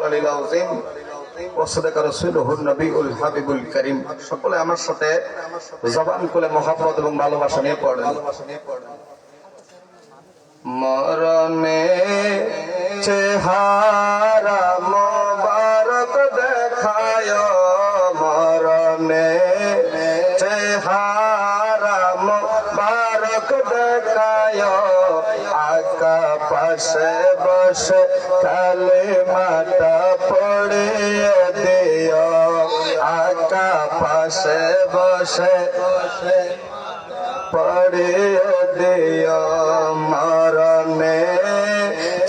আলিল আযীম ওয়া সাদাকা রাসূলুহুন নবিয়ুল হাবিবুল কারীম। সকলে আমার সাথে জবান খুলে মহব্বত এবং ভালোবাসা নিয়ে পড়েন। মরণে চেহারা মোবারক দেখায়, মরণে চেহারা মোবারক দেখায়, আকা পাশে বসে কালিমাটা পড়িয়ে দিও, আকা পাশে বসে পড়িয়ে দিও। মরণে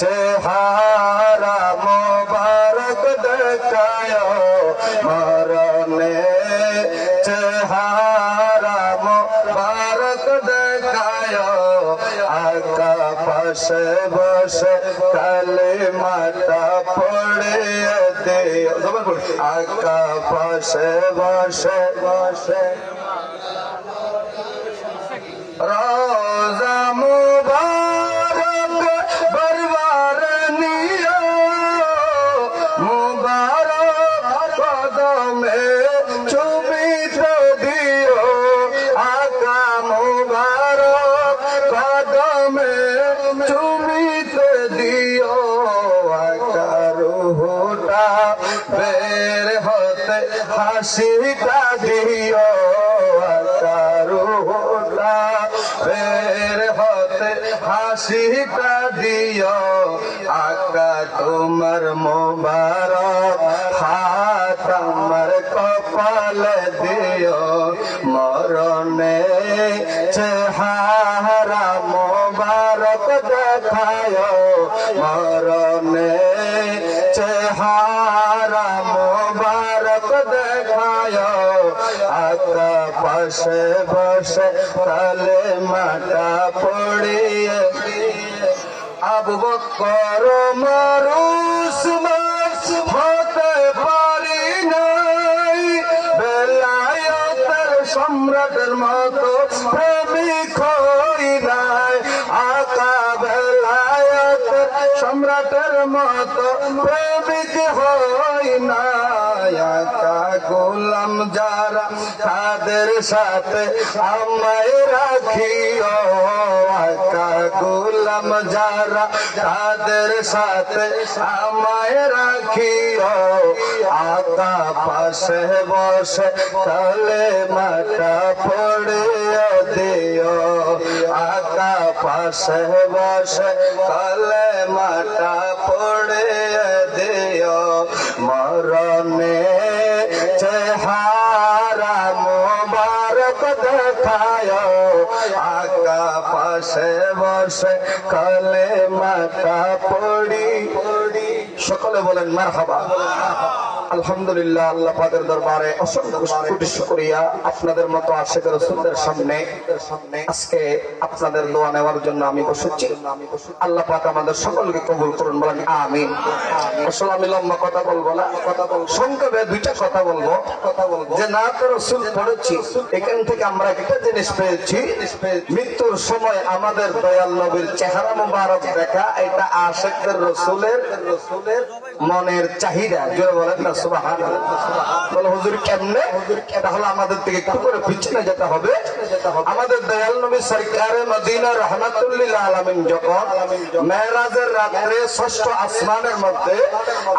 চেহারা মোবারক দেখায়, মরণে চেহারা মোবারক দেখায়, আকা পাশে বসে কালিমাটা পড়িয়ে দিও, আকা পাশে বসে বসে রোজা মুবারক বরবার নিও, মুবারক কদমে চুমিতে দিও, আকা মুবারক কদমে চুমিতে দিও, আকা রুহটা বের হতে হাসিটা দিও, আকা রুহটা বের হতে হাসিটা দিও, আকা তোমার মোবারক হাত আমার কপালে দিও। মরণে চেহারা মোবারক দেখায়, মরণে চেহারা মোবারক দেখায়, আকা পাশে বসে কালিমাটা পড়িয়ে। আবু বকর ওমর উসমান হতে পারি নাই, বেলায়েতের সম্রাটের মতো প্রেমিক হই নাই, আকা বেলায়েতের সম্রাটের মতো প্রেমিক হই নাই, আকা গোলাম যারা তাদের সাথে আমায় রাখিও, আকা গোলাম যারা তাদের সাথে আমায় রাখিও, আকা পাশে বসে কালিমাটা পড়িয়ে দিও, আকা পাশে বসে কালিমাটা পড়িয়ে দিও। মরণে চেহারা মোবারক দেখায়, আকা পাশে বসে কালিমাটা পড়ি। সকলে বলেন মারহাবা। আলহামদুলিল্লাহ, আল্লাহ পাকের দরবারে অসংখ্য কোটি শুকরিয়া। আপনাদের মতো আশিকের রাসূলের সামনে আজকে আপনাদের দোয়া নেওয়ার জন্য আমি বসেছি। আল্লাহ পাক আমাদের সকলকে কবুল করুন, বলেন আমিন। আসলে আমি লম্বা কথা বলবো না, সংক্ষেপে দুইটা কথা বলবো। যে নাতে রাসূল পড়েছি, এখান থেকে আমরা একটা জিনিস পেয়েছি, মৃত্যুর সময় আমাদের দয়াল নবীর চেহারা মুবারক দেখা, এটা আশিকদের রাসূলের মনের চাহিদা। জোরে বলেন না সুবহানাল্লাহ। বলে হুজুর কেমনে? এটা হলো আমাদের থেকে একটু করে পিছনে যেতে হবে। আমাদের দয়াল নবী সরকারে মদিনা রাহমাতুল লিল আলামিন যখন মেরাজের রাতে ষষ্ঠ আসমানের মধ্যে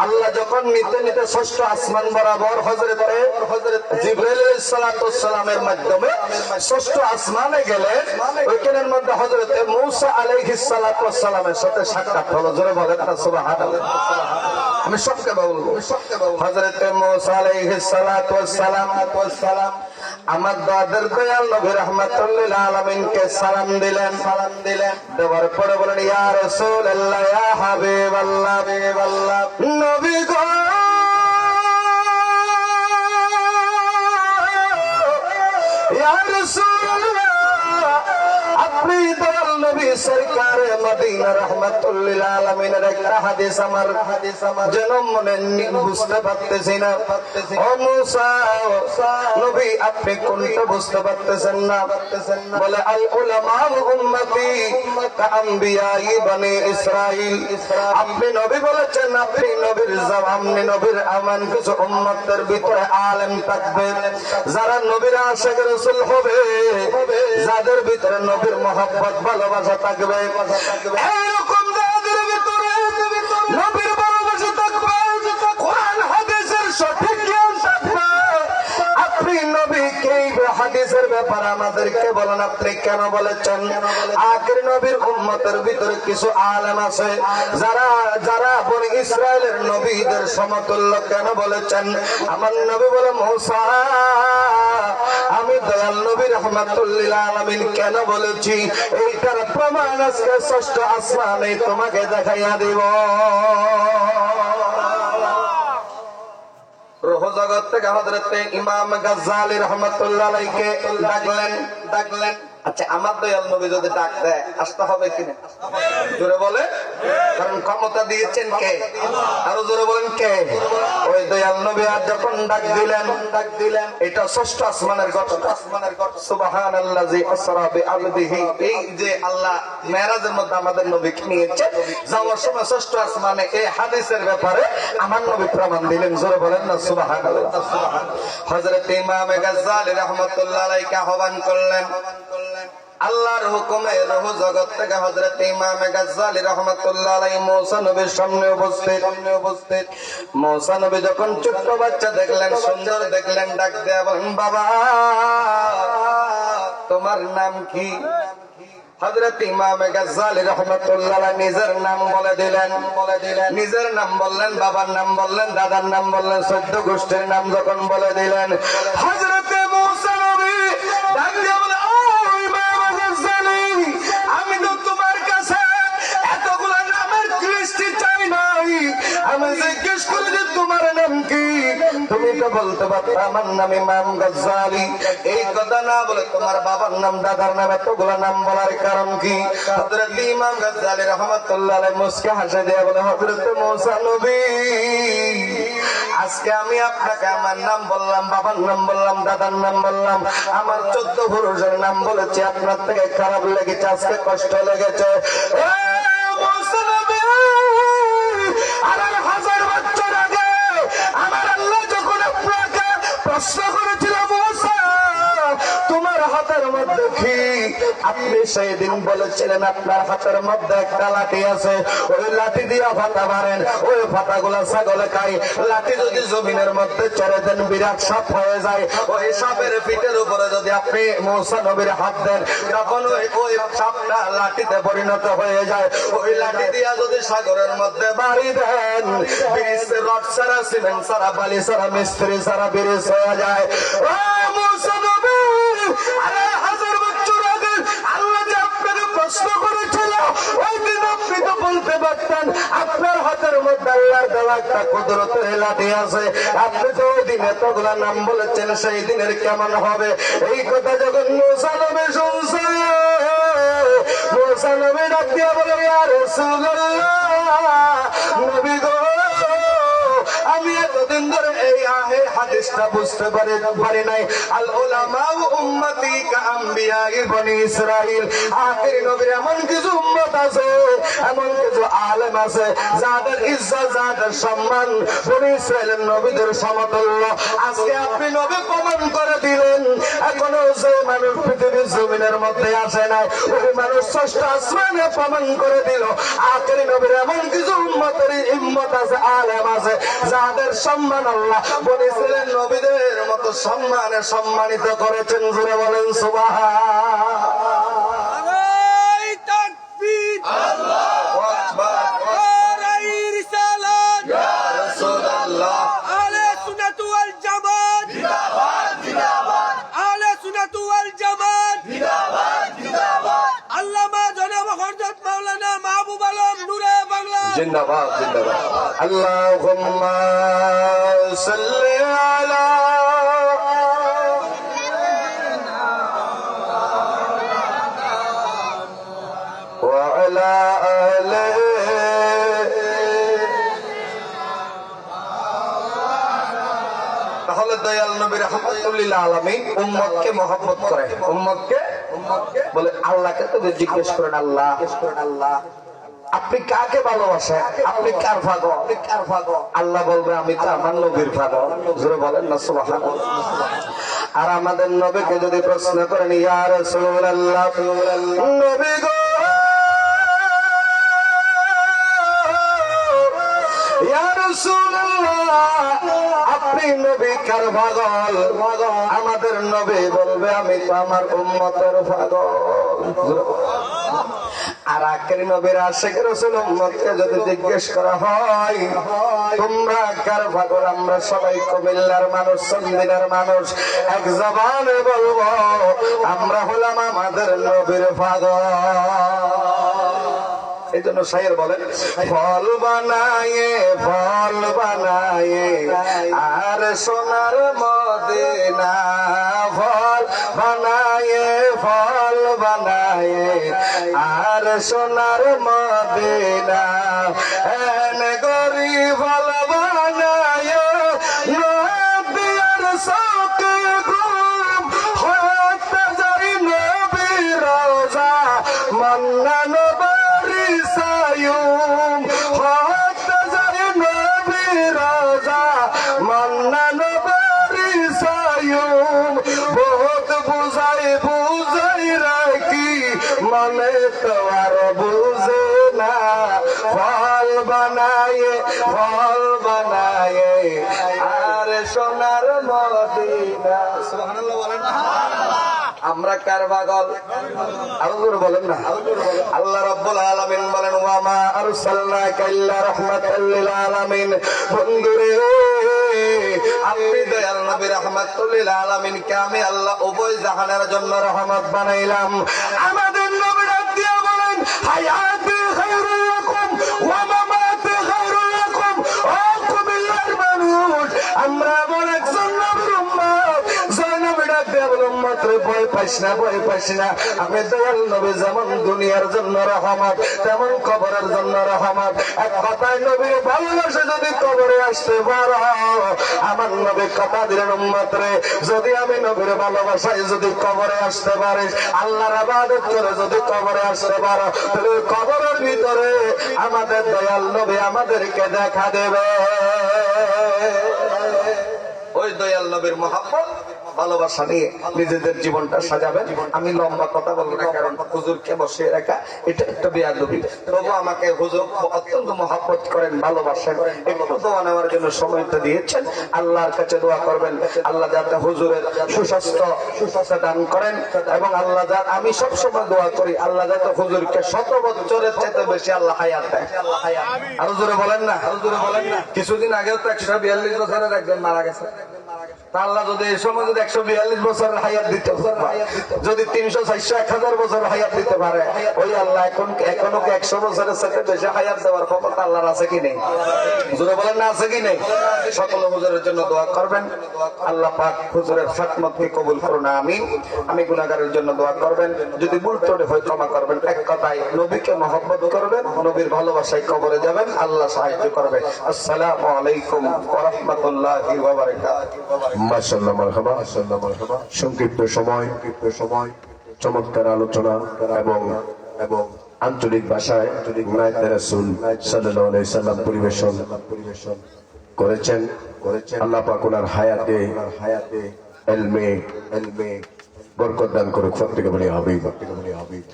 আল্লাহ যখন নিতে নিতে ষষ্ঠ আসমান বরাবর হযরত জিবরাইল আলাইহিস সালাতু ওয়াস সালামের মাধ্যমে ষষ্ঠ আসমানে গেলেন, ওইখানের মধ্যে হযরত মূসা আলাইহিস সালাতু ওয়াস সালামের সাথে সাক্ষাৎ হলো। জোরে বলেন না সুবহানাল্লাহ। আমি সবকে বলবো। হযরত মূসা আলাইহিস সালাতু ওয়াস সালাম আমার দাদের দয়াল নবী রাহমাতুল লিল আলামিনকে সালাম দিলেন। দেওয়ার পরে বলেন ইয়া রাসূলুল্লাহ, ইয়া হাবিবাল্লাহ, নবী গো, ইয়া রাসূলুল্লাহ, আপনি দয়াল নবী সরকারে মদিনা রাহমাতুল লিল আলামিনের একটা হাদিস আমার যেন মনে বুঝতে পারতেছি না। ও মুসা নবী আপনি কোনটা বুঝতে পারতেছেন না? বলে আল উলামা উম্মতি কাআম্বিয়াই বনি ইসরাইল। আপনি নবী বলেছেন, আপনি নবীর আপনি নবীর আমান কিছু উম্মতের ভিতরে আলেম থাকবে, যারা নবীর আশিক রাসূল হবে, যাদের ভিতরে নবীর মহব্বত ভালোবাসা থাকবে। এরকম যাদের ভিতরে নবীর ভালোবাসা থাকবে, কোরআন হাদিসের সঠিক জ্ঞান থাকবে। আপনি নবীকে হাদিসের ব্যাপারে আমাদেরকে বলেন, আপনি কেন বলেছেন আখির নবীর উম্মতের ভিতরে কিছু আলেম আছে যারা যারা বনি ইসরায়েলের নবীদের সমতুল্য, কেন বলেছেন? আমার নবী বলে মুসা আমি দয়াল নবী রাহমাতুল লিল আলামিন কেন বলেছি এইটার প্রমাণ আজকে ষষ্ঠ আসমানে তোমাকে দেখাইয়া দিব। রূহ জগৎ থেকে হযরত ইমাম গাজ্জালী রাহমাতুল্লাহ আলাইহিকে ডাকলেন। আচ্ছা, আমার দয়াল নবী যদি ডাক দেয় আসতে হবে কিনা? জোরে বলে, কারণ ক্ষমতা দিয়েছেন কে? আরো জোরে বলেন কে? ওই দয়াল নবী আর যখন ডাক দিলেন এটা ষষ্ঠ আসমানের ঘটনা। সুবহানাল্লাযী আসরা বিআবদিহি। এই যে আল্লাহ মেরাজের মধ্যে আমাদের নবীকে নিয়েছে, যাওয়ার সময় ষষ্ঠ আসমানে এই হাদিসের ব্যাপারে আমার নবী প্রমাণ দিলেন। জোরে বলেন না সুবহানাল্লাহ। হযরত ইমাম গাজ্জালী রাহমাতুল্লাহ আলাইহি আহ্বান করলেন। আল্লাহর হুকুমে রূহ জগৎ থেকে হযরত ইমাম গাজ্জালী রাহমাতুল্লাহ আলাইহি মুসা নবীর সামনে উপস্থিত। মুসা নবী যখন ছোট্ট বাচ্চা দেখলেন, সুন্দর দেখলেন, ডাক দেয়া বলেন, বাবা তোমার নাম কি? হযরত ইমাম গাজ্জালী রাহমাতুল্লাহ আলাইহি নিজের নাম বলে দিলেন। নিজের নাম বললেন, বাবার নাম বললেন, দাদার নাম বললেন, 14 গোষ্ঠীর নাম যখন বলে দিলেন, হযরত মুসা নবী ডাক দিয়ে বলে, ও ইমাম গাজ্জালী, আমি তো তোমার কাছে এতগুলো নামের লিস্ট চাই নাই। আমি জিজ্ঞেস করি যে তোমার নাম কি? তুমি তো বলতে পারতো আমার নাম ইমাম গাজ্জালী। এই কথা না বলে তোমার বাবার নাম, দাদার নাম, এতগুলো নাম বলার কারণ কি? হযরত ইমাম গাজ্জালী রাহমাতুল্লাহ আলাইহি মুস্কা হাসে দিয়ে বলে, হযরত মুসা নবী আজকে আমি আপনাকে আমার নাম বললাম, বাবার নাম বললাম, দাদার নাম বললাম, আমার 14 পুরুষের নাম বলেছি, আপনার থেকে খারাপ লেগেছে, আজকে কষ্ট লেগেছে। মুসা নবী হাজার বছর আগে আমার আল্লাহ যখন আপনাকে প্রশ্ন করেছিল, মুসা তোমার হাতের মধ্যে কি? আপনি সেই দিন বলেছিলেন আপনার হাতের মধ্যে একটা লাঠি আছে, ওই লাঠি দিয়ে ফাতা মারেন, ওই ফাতাগুলা ছাগলে খায়। লাঠি যদি জমিনের মধ্যে চড়ে দেন বিরাট সাপ হয়ে যায়, ওই সাপের পিঠের উপরে যদি আপনি মুসা নবীর হাত দেন তখন ওই সাপটা লাঠিতে পরিণত হয়ে যায়। ওই লাঠি দিয়া যদি সাগরের মধ্যে বাড়ি দেন, ব্রিজ রড ছাড়া, সিমেন্ট ছাড়া, বালি ছাড়া, মিস্ত্রি ছাড়া ব্রিজ হয়ে যায়। ও মুসা নবী, আরে হাজার বছর আগে আল্লাহ যে আপনাকে প্রশ্ন করেছিল, ওই দিন আপনি তো বলতে পারতেন আপনার হাতের মধ্যে আল্লাহর দেওয়া একটা কুদরতের লাঠি আছে। আপনি তো ওই দিন এতগুলা নাম বলেছেন, সেই দিনের কেমন হবে? এই কথা যখন মুসা নবী শুনছে, মুসা নবী ডাক দিয়ে বলে, ইয়া রাসূলুল্লাহ, নবী গো, আমি এতদিন ধরে এই হাদিসটা বুঝতে পারি নাই। আল উলামা উম্মতি কাআম্বিয়াই বনি ইসরাইল। আখির নবীর এমন কিছু উম্মত আছে, এমন কিছু আলেম আছে যাদের ইজ্জত, যাদের সম্মান বনি ইসরাইলের নবীদের সমতুল্য। আজকে আপনি নবী প্রমাণ করে দিলেন। এখনো যে মানুষ পৃথিবীর জমিনের মধ্যে আসে নাই, ওই মানুষ ষষ্ঠ আসমানে প্রমাণ করে দিল আখির নবীর এমন কিছু উম্মত আছে, আলেম আছে যাদের সম্মান আল্লাহ বনি ইসরাইলের নবীদের মতো সম্মানে সম্মানিত করেছেন। জোরে বলেন সুবহান। নারায়ে তাকবীর, আল্লাহু আকবার, নারায়ে রিসালাত, ইয়া রাসূলুল্লাহ, আহলে সুন্নাত ওয়াল জামাত জিন্দাবাদ জিন্দাবাদ, আহলে সুন্নাত ওয়াল জামাত জিন্দাবাদ জিন্দাবাদ, আল্লামা জনাব হযরত মাওলানা মাহবুব আলম নূরে বাংলা জিন্দাবাদ জিন্দাবাদ। আল্লাহুম্মা সাল্লি আলা তাহলে দয়াল নবী রাহমাতুল লিল আলামিন উম্মতকে মহব্বত করে। উম্মতকে বলে আল্লাহকে তো জিজ্ঞেস করেন, আল্লাহ আপনি কাকে ভালোবাসেন, আপনি কার পাগল? আল্লাহ বলবে আমি তো আমার নবীর পাগল। জোরে বলেন না সুবহানাল্লাহ। আর আমাদের নবীকে যদি প্রশ্ন করেন, ইয়া রাসূলুল্লাহ, নবী গো, ইয়া রাসূলুল্লাহ, আপনি নবী কার পাগল? আমাদের নবী বলবে আমি তো আমার উম্মতের পাগল। আর আখেরি নবীর আশিক রাসূল উম্মতকে যদি জিজ্ঞেস করা হয় তোমরা কার পাগল, আমরা সবাই কুমিল্লার মানুষ, সন্দিনার মানুষ, এক জবানে বলবো আমরা হলাম আমাদের নবীর পাগল। এই জন্য শায়ের বলেন, ফল বানায়ে আর সোনার মদিনা, ফল বানায়ে আর সোনার মদিনা, এন গরি ফল বানায়ে নদিয়ার সকে ঘুম হতে যাই নবীর রওজা, মন্নান সায়ুম হতে যাই নবীর রওজা, মন্নান বারি সায়ুম, বহুত বুঝাই রাখি মনে তো আর বুঝে না, ফল বানায়ে আর সোনার মদিনা। সুবহানাল্লাহ বলেন না। আমরা কার পাগল? আরো জোরে বলেন না। আল্লাহ রাব্বুল আলামিন বলেন, ওয়া মা আরসালনাকা ইল্লা রাহমাতাল লিল আলামিন। বন্ধুরে, আপনি দয়াল নবী রাহমাতুল লিল আলামিন কে আমি আল্লাহ উভয় জাহানের জন্য রহমত বানাইলাম। আমাদের নবী ডাক দিয়া বলেন, হায়াতি খায়রুল লাকুম ওয়া মামাতি খায়রুল লাকুম। ও কুমিল্লার মানুষ, আমরা এমন একজন নবীর উম্মত, নবী ডাক দিয়া বলেন, উম্মত রে ভয় পাইস না, আমি দয়াল নবী যেমন দুনিয়ার জন্য রহমত তেমন কবরের জন্য রহমত। এক কথায় নবীর ভালোবাসে যদি কবরে আসতে পারো, আমার নবী কথা দিলেন, উম্মত রে যদি আমি নবীর ভালোবাসায় যদি কবরে আসতে পারিস, আল্লাহর ইবাদত করে যদি কবরে আসতে পারো, তাহলে কবরের ভিতরে আমাদের দয়াল নবী আমাদেরকে দেখা দেবে। ওই দয়াল নবীর মহব্বত ভালোবাসা নিয়ে নিজেদের জীবনটা সাজাবেন। আমি লম্বা কথা বলবো না, কারণ হুজুরকে বসিয়ে রাখা এটা একটা বেয়াদবি। তবু আমাকে হুজুর অত্যন্ত মহব্বত করেন, ভালোবাসেন, একটু দোয়া নেওয়ার জন্য সময়টা দিয়েছেন। আল্লাহর কাছে দোয়া করবেন আল্লাহ যাতে হুজুরের সুস্বাস্থ্য দান করেন, এবং আল্লাহ যাতে, আমি সবসময় দোয়া করি আল্লাহ যাতে হুজুরকে 100 বছরের চাইতে বেশি আল্লাহ হায়াত দেয়। আরো জোরে বলেন না। কিছুদিন আগেও তো 142 বছরের একজন মারা গেছে। আল্লাহ যদি এই সময় যদি 142 বছরের হায়াত দিতে, যদি 300, 400, 1000 বছর হায়াত দিতে পারে, ওই আল্লাহ এখনো 100 বছরের সাথে বেশি হায়াত দেওয়ার ক্ষমতা আল্লাহর আছে কি নেই? জোরে বলেন না, আছে কি নেই? সকল হুজুরের জন্য দোয়া করবেন। আল্লাহ পাক হুজুরের খাতমতকে কবুল করুন, আমিন। আমি গুনাহগারের জন্য দোয়া করবেন, যদি ভুল ত্রুটি হয় ক্ষমা করবেন। এক কথায় নবীকে মহব্বত করবেন, নবীর ভালোবাসায় কবরে যাবেন, আল্লাহ সাহায্য করবে। আসসালামু আলাইকুম ওয়া রাহমাতুল্লাহি ওয়া বারাকাতুহু। মাশাআল্লাহ, মারহাবা। সংক্ষিপ্ত সময় চমৎকার আলোচনা এবং আঞ্চলিক ভাষায় নায়েবে রাসূল সাল্লাল্লাহু আলাইহি সাল্লাম পরিবেশন করেছেন। আল্লাহ পাক ওনার হায়াতে ইলমে বরকত দান করুক। প্রত্যেকে বলি আমিন।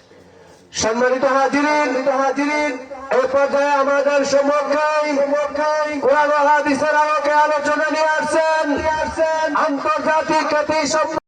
সম্মানিত হাজিরিন, এই পর্যায়ে আমাদের সম্মুখে কোরআন ও হাদিসের আলোকে আলোচনা নিয়ে আসছেন আন্তর্জাতিক খ্যাতি